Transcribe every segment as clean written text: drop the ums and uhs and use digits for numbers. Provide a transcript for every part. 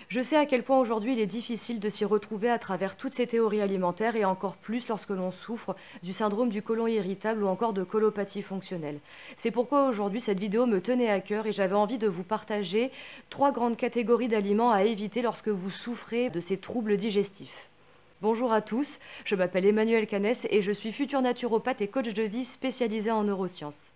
Je sais à quel point aujourd'hui il est difficile de s'y retrouver à travers toutes ces théories alimentaires et encore plus lorsque l'on souffre du syndrome du côlon irritable ou encore de colopathie fonctionnelle. C'est pourquoi aujourd'hui cette vidéo me tenait à cœur et j'avais envie de vous partager 3 grandes catégories d'aliments à éviter lorsque vous souffrez de ces troubles digestifs. Bonjour à tous, je m'appelle Emmanuelle Canès et je suis future naturopathe et coach de vie spécialisée en neurosciences.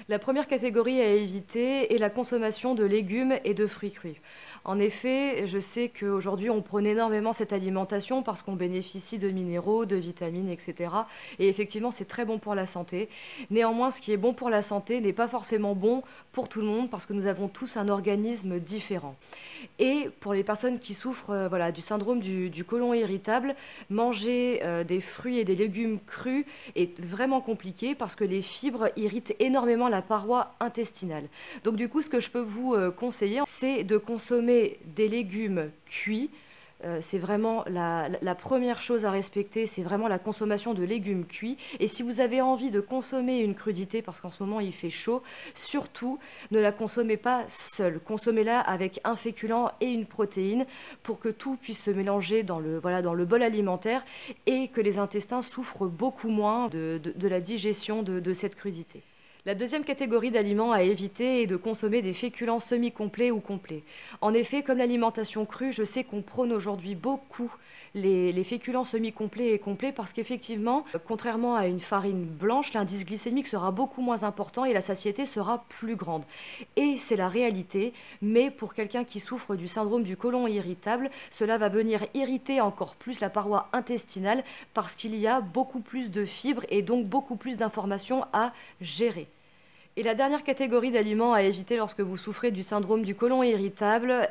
La première catégorie à éviter est la consommation de légumes et de fruits crus. En effet, je sais qu'aujourd'hui on prône énormément cette alimentation parce qu'on bénéficie de minéraux, de vitamines, etc. Et effectivement, c'est très bon pour la santé. Néanmoins, ce qui est bon pour la santé n'est pas forcément bon pour tout le monde parce que nous avons tous un organisme différent. Et pour les personnes qui souffrent du syndrome du côlon irritable, manger des fruits et des légumes crus est vraiment compliqué parce que les fibres irritent énormément la paroi intestinale. Donc du coup, ce que je peux vous conseiller, c'est de consommer des légumes cuits. C'est vraiment la première chose à respecter, c'est vraiment la consommation de légumes cuits. Et si vous avez envie de consommer une crudité, parce qu'en ce moment il fait chaud, surtout ne la consommez pas seule. Consommez-la avec un féculent et une protéine pour que tout puisse se mélanger dans le bol alimentaire et que les intestins souffrent beaucoup moins de la digestion de cette crudité. La deuxième catégorie d'aliments à éviter est de consommer des féculents semi-complets ou complets. En effet, comme l'alimentation crue, je sais qu'on prône aujourd'hui beaucoup les féculents semi-complets et complets parce qu'effectivement, contrairement à une farine blanche, l'indice glycémique sera beaucoup moins important et la satiété sera plus grande. Et c'est la réalité, mais pour quelqu'un qui souffre du syndrome du côlon irritable, cela va venir irriter encore plus la paroi intestinale parce qu'il y a beaucoup plus de fibres et donc beaucoup plus d'informations à gérer. Et la dernière catégorie d'aliments à éviter lorsque vous souffrez du syndrome du côlon irritable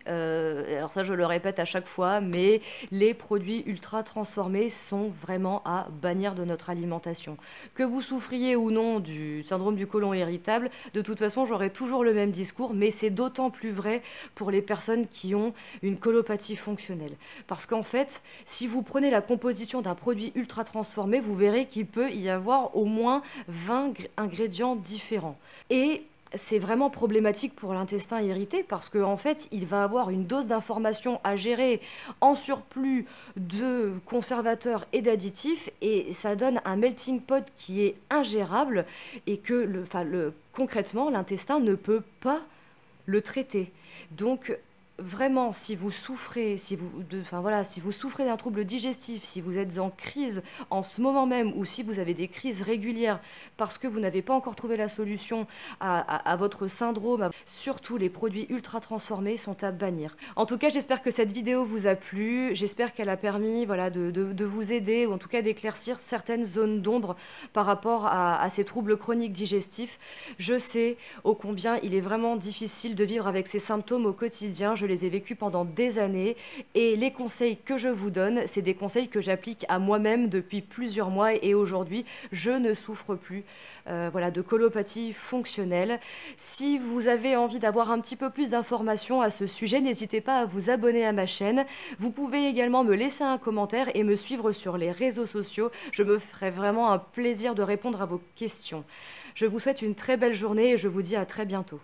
alors ça je le répète à chaque fois, mais les produits ultra transformés sont vraiment à bannir de notre alimentation. Que vous souffriez ou non du syndrome du côlon irritable, de toute façon j'aurai toujours le même discours, mais c'est d'autant plus vrai pour les personnes qui ont une colopathie fonctionnelle. Parce qu'en fait, si vous prenez la composition d'un produit ultra transformé, vous verrez qu'il peut y avoir au moins 20 ingrédients différents. Et c'est vraiment problématique pour l'intestin irrité parce qu'en fait, il va avoir une dose d'informations à gérer en surplus de conservateurs et d'additifs et ça donne un melting pot qui est ingérable et que concrètement, l'intestin ne peut pas le traiter. Donc, vraiment, si vous souffrez, si vous souffrez d'un trouble digestif, si vous êtes en crise en ce moment même ou si vous avez des crises régulières parce que vous n'avez pas encore trouvé la solution à votre syndrome, surtout les produits ultra transformés sont à bannir. En tout cas, j'espère que cette vidéo vous a plu, j'espère qu'elle a permis de vous aider ou en tout cas d'éclaircir certaines zones d'ombre par rapport à ces troubles chroniques digestifs. Je sais ô combien il est vraiment difficile de vivre avec ces symptômes au quotidien. Je les ai vécus pendant des années et les conseils que je vous donne, c'est des conseils que j'applique à moi-même depuis plusieurs mois et aujourd'hui, je ne souffre plus de colopathie fonctionnelle. Si vous avez envie d'avoir un petit peu plus d'informations à ce sujet, n'hésitez pas à vous abonner à ma chaîne. Vous pouvez également me laisser un commentaire et me suivre sur les réseaux sociaux. Je me ferai vraiment un plaisir de répondre à vos questions. Je vous souhaite une très belle journée et je vous dis à très bientôt.